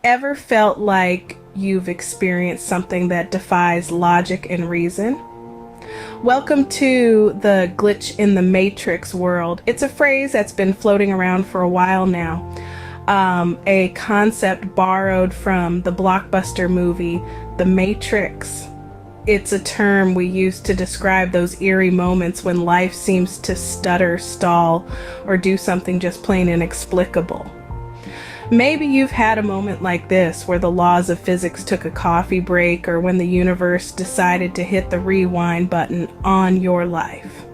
Ever felt like you've experienced something that defies logic and reason? Welcome to the glitch in the matrix world. It's a phrase that's been floating around for a while now. A concept borrowed from the blockbuster movie The Matrix. It's a term we use to describe those eerie moments when life seems to stutter, stall, or do something just plain inexplicable. Maybe you've had a moment like this where the laws of physics took a coffee break, or when the universe decided to hit the rewind button on your life.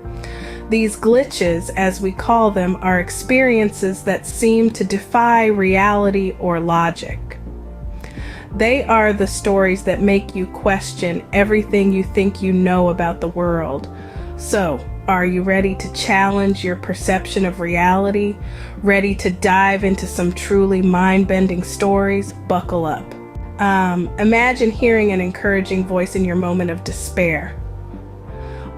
These glitches, as we call them, are experiences that seem to defy reality or logic. They are the stories that make you question everything you think you know about the world. So, are you ready to challenge your perception of reality? Ready to dive into some truly mind-bending stories? Buckle up. Imagine hearing an encouraging voice in your moment of despair,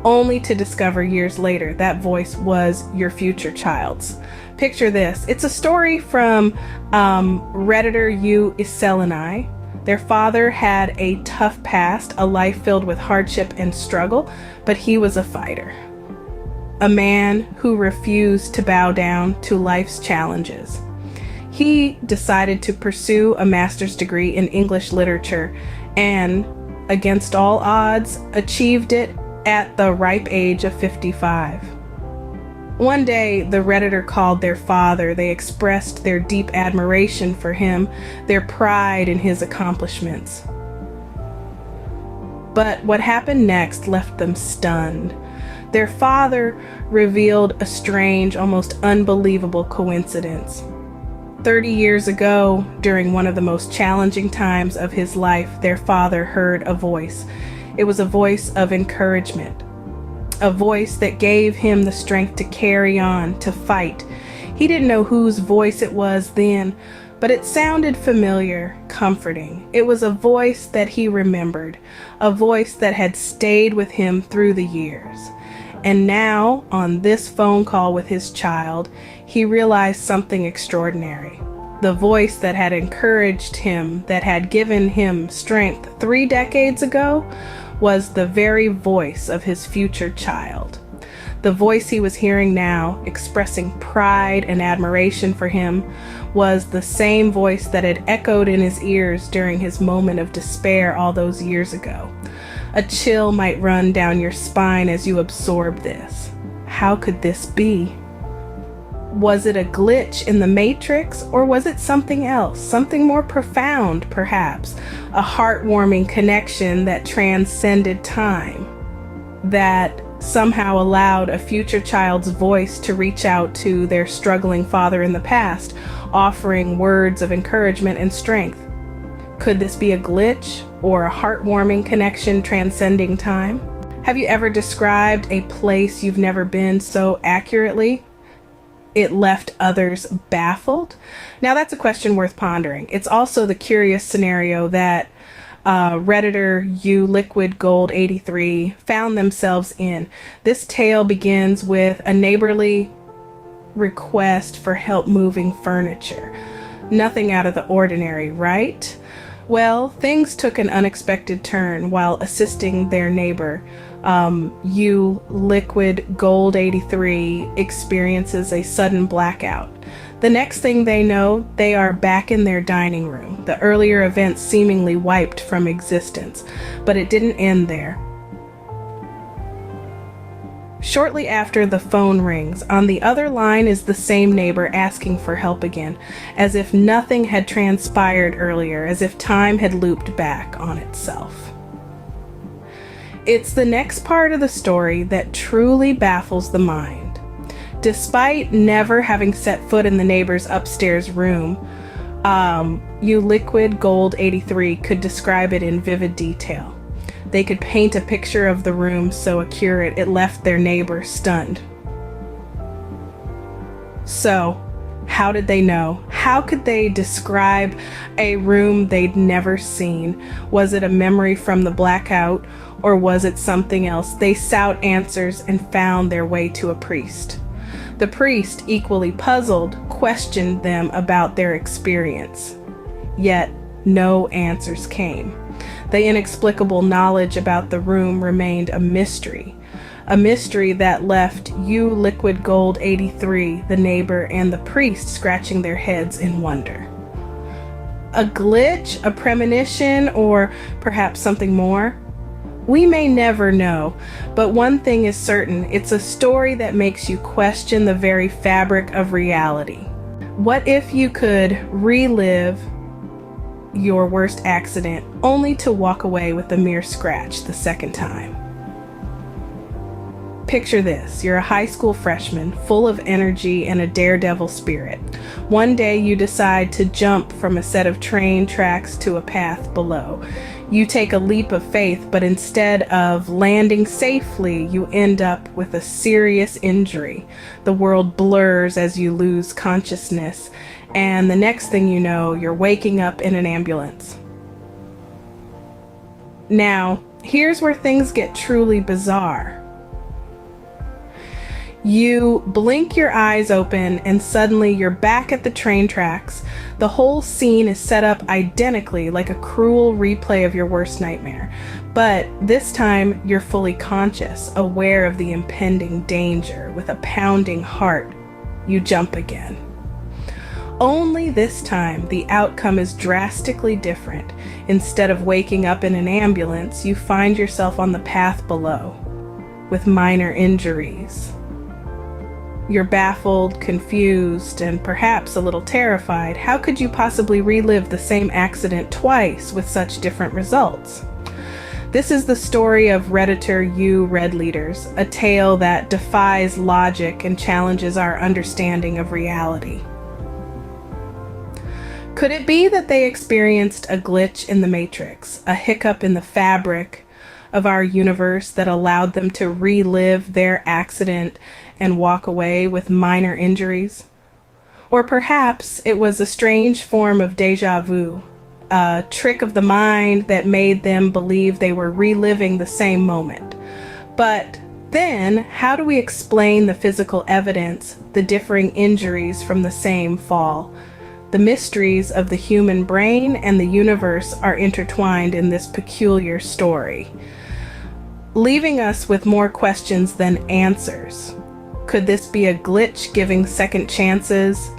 only to discover years later that voice was your future child's. Picture this. It's a story from Redditor U. Iselini. Their father had a tough past, a life filled with hardship and struggle, but he was a fighter. A man who refused to bow down to life's challenges. He decided to pursue a master's degree in English literature and, against all odds, achieved it at the ripe age of 55. One day, the Redditor called their father. They expressed their deep admiration for him, their pride in his accomplishments. But what happened next left them stunned. Their father revealed a strange, almost unbelievable coincidence. 30 years ago, during one of the most challenging times of his life, their father heard a voice. It was a voice of encouragement, a voice that gave him the strength to carry on, to fight. He didn't know whose voice it was then, but it sounded familiar, comforting. It was a voice that he remembered, a voice that had stayed with him through the years. And now, on this phone call with his child, he realized something extraordinary. The voice that had encouraged him, that had given him strength 3 decades ago, was the very voice of his future child. The voice he was hearing now, expressing pride and admiration for him, was the same voice that had echoed in his ears during his moment of despair all those years ago. A chill might run down your spine as you absorb this. How could this be? Was it a glitch in the matrix, or was it something else, something more profound, perhaps? A heartwarming connection that transcended time, that somehow allowed a future child's voice to reach out to their struggling father in the past, offering words of encouragement and strength. Could this be a glitch or a heartwarming connection transcending time? Have you ever described a place you've never been so accurately it left others baffled? Now that's a question worth pondering. It's also the curious scenario that Redditor U Liquid Gold 83 found themselves in. This tale begins with a neighborly request for help moving furniture. Nothing out of the ordinary, right? Well, things took an unexpected turn while assisting their neighbor. U Liquid Gold 83 experiences a sudden blackout. The next thing they know, they are back in their dining room. The earlier events seemingly wiped from existence, but it didn't end there. Shortly after, the phone rings. On the other line is the same neighbor asking for help again, as if nothing had transpired earlier, as if time had looped back on itself. It's the next part of the story that truly baffles the mind. Despite never having set foot in the neighbor's upstairs room, U Liquid Gold 83 could describe it in vivid detail. They could paint a picture of the room so accurate it left their neighbor stunned. So, how did they know? How could they describe a room they'd never seen? Was it a memory from the blackout, or was it something else? They sought answers and found their way to a priest. The priest, equally puzzled, questioned them about their experience. yet no answers came. The inexplicable knowledge about the room remained a mystery that left you, Liquid Gold 83, the neighbor, and the priest scratching their heads in wonder. A glitch, a premonition, or perhaps something more? We may never know, but one thing is certain: it's a story that makes you question the very fabric of reality. What if you could relive your worst accident only to walk away with a mere scratch the second time? Picture this: you're a high school freshman, full of energy and a daredevil spirit. One day you decide to jump from a set of train tracks to a path below. You take a leap of faith, but instead of landing safely, you end up with a serious injury. The world blurs as you lose consciousness, and the next thing you know, you're waking up in an ambulance. Now, here's where things get truly bizarre. You blink your eyes open and suddenly you're back at the train tracks. The whole scene is set up identically, like a cruel replay of your worst nightmare. But this time you're fully conscious, aware of the impending danger. With a pounding heart, you jump again. Only this time the outcome is drastically different. Instead of waking up in an ambulance, you find yourself on the path below with minor injuries. You're baffled, confused, and perhaps a little terrified. How could you possibly relive the same accident twice with such different results? This is the story of Redditor U Red Leaders, a tale that defies logic and challenges our understanding of reality. Could it be that they experienced a glitch in the Matrix, a hiccup in the fabric of our universe that allowed them to relive their accident and walk away with minor injuries? Or perhaps it was a strange form of déjà vu, a trick of the mind that made them believe they were reliving the same moment. But then, how do we explain the physical evidence, the differing injuries from the same fall? The mysteries of the human brain and the universe are intertwined in this peculiar story, leaving us with more questions than answers. Could this be a glitch giving second chances?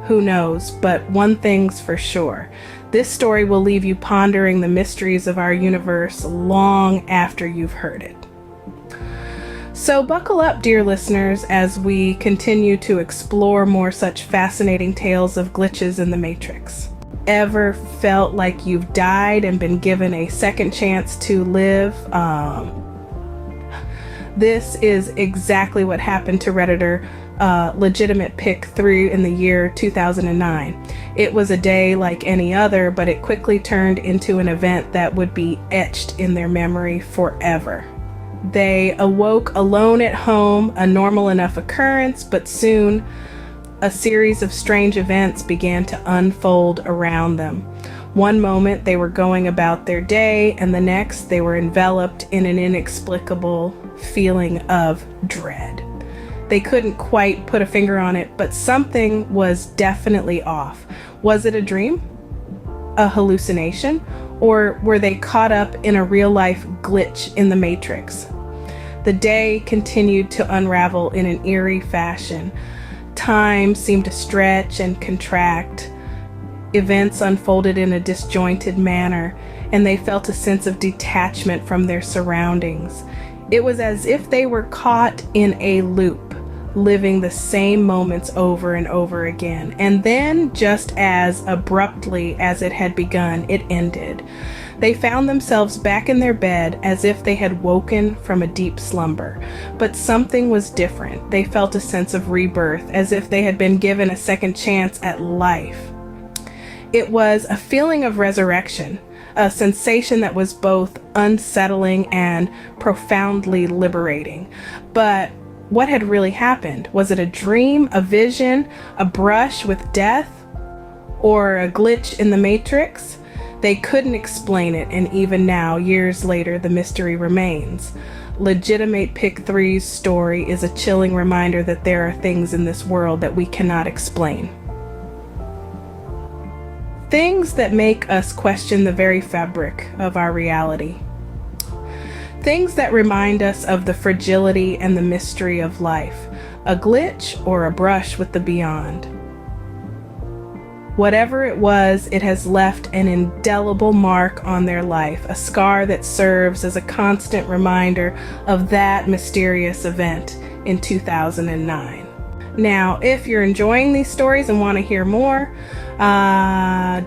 Who knows, but one thing's for sure. This story will leave you pondering the mysteries of our universe long after you've heard it. So buckle up, dear listeners, as we continue to explore more such fascinating tales of glitches in the Matrix. Ever felt like you've died and been given a second chance to live? This is exactly what happened to Redditor Legitimate Pick 3 in the year 2009. It was a day like any other, but it quickly turned into an event that would be etched in their memory forever. They awoke alone at home, a normal enough occurrence, but soon a series of strange events began to unfold around them. One moment they were going about their day, and the next they were enveloped in an inexplicable feeling of dread. They couldn't quite put a finger on it, but something was definitely off. Was it a dream? A hallucination? Or were they caught up in a real-life glitch in the Matrix? The day continued to unravel in an eerie fashion. Time seemed to stretch and contract. Events unfolded in a disjointed manner, and they felt a sense of detachment from their surroundings. It was as if they were caught in a loop, living the same moments over and over again. And then, just as abruptly as it had begun, it ended. They found themselves back in their bed as if they had woken from a deep slumber. But something was different. They felt a sense of rebirth, as if they had been given a second chance at life. It was a feeling of resurrection, a sensation that was both unsettling and profoundly liberating. But what had really happened? Was it a dream, a vision, a brush with death, or a glitch in the Matrix? They couldn't explain it, and even now, years later, the mystery remains. Legitimate Pick 3's story is a chilling reminder that there are things in this world that we cannot explain. Things that make us question the very fabric of our reality. Things that remind us of the fragility and the mystery of life, a glitch or a brush with the beyond. Whatever it was, it has left an indelible mark on their life, a scar that serves as a constant reminder of that mysterious event in 2009. Now, if you're enjoying these stories and want to hear more,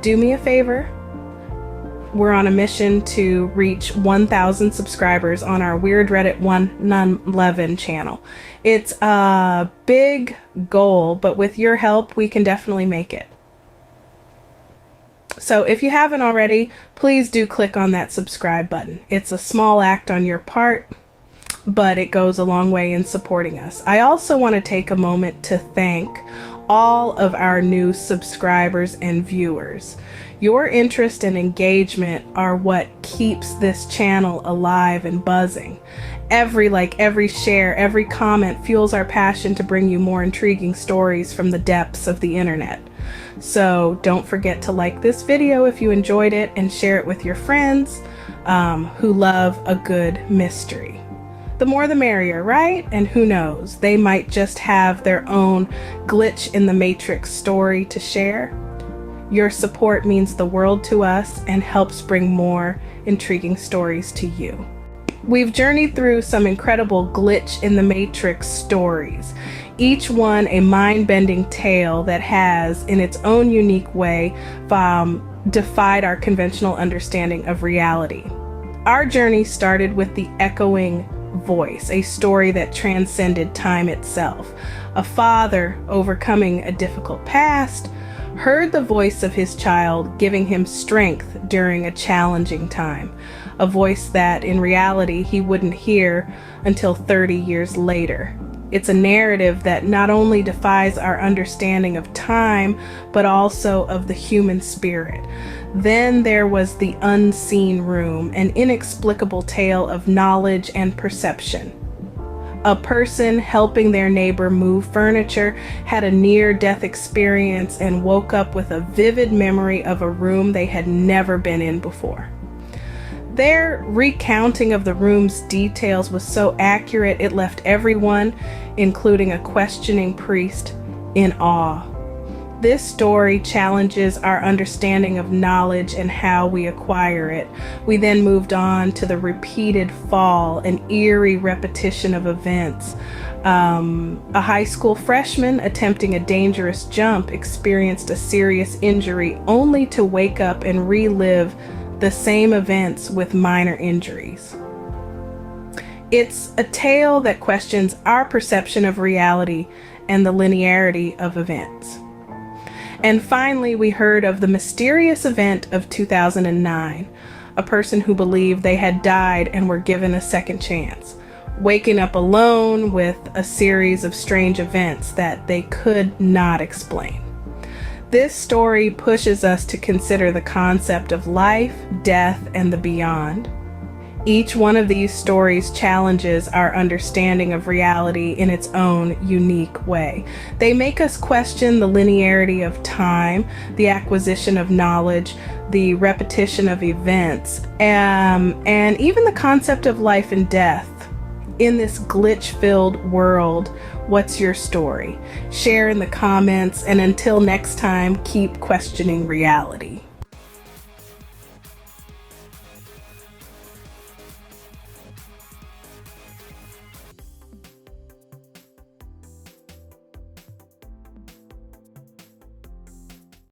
do me a favor. We're on a mission to reach 1,000 subscribers on our Weird Reddit 111 channel. It's a big goal, but with your help, we can definitely make it. So if you haven't already, please do click on that subscribe button. It's a small act on your part, but it goes a long way in supporting us. I also want to take a moment to thank all of our new subscribers and viewers. Your interest and engagement are what keeps this channel alive and buzzing. Every like, every share, every comment fuels our passion to bring you more intriguing stories from the depths of the internet. So don't forget to like this video if you enjoyed it and share it with your friends who love a good mystery. The more the merrier, right? And who knows, they might just have their own glitch in the matrix story to share. Your support means the world to us and helps bring more intriguing stories to you. We've journeyed through some incredible glitch in the matrix stories, each one a mind-bending tale that has, in its own unique way, defied our conventional understanding of reality. Our journey started with the echoing voice, a story that transcended time itself. A father overcoming a difficult past heard the voice of his child giving him strength during a challenging time, a voice that in reality he wouldn't hear until 30 years later. It's a narrative that not only defies our understanding of time, but also of the human spirit. Then there was the unseen room, an inexplicable tale of knowledge and perception. A person helping their neighbor move furniture had a near-death experience and woke up with a vivid memory of a room they had never been in before. Their recounting of the room's details was so accurate it left everyone, including a questioning priest, in awe. This story challenges our understanding of knowledge and how we acquire it. We then moved on to the repeated fall, an eerie repetition of events. A high school freshman attempting a dangerous jump experienced a serious injury only to wake up and relive the same events with minor injuries. It's a tale that questions our perception of reality and the linearity of events. And finally, we heard of the mysterious event of 2009, a person who believed they had died and were given a second chance, waking up alone with a series of strange events that they could not explain. This story pushes us to consider the concept of life, death, and the beyond. Each one of these stories challenges our understanding of reality in its own unique way. They make us question the linearity of time, the acquisition of knowledge, the repetition of events, and even the concept of life and death. In this glitch-filled world, what's your story? Share in the comments, and until next time, keep questioning reality.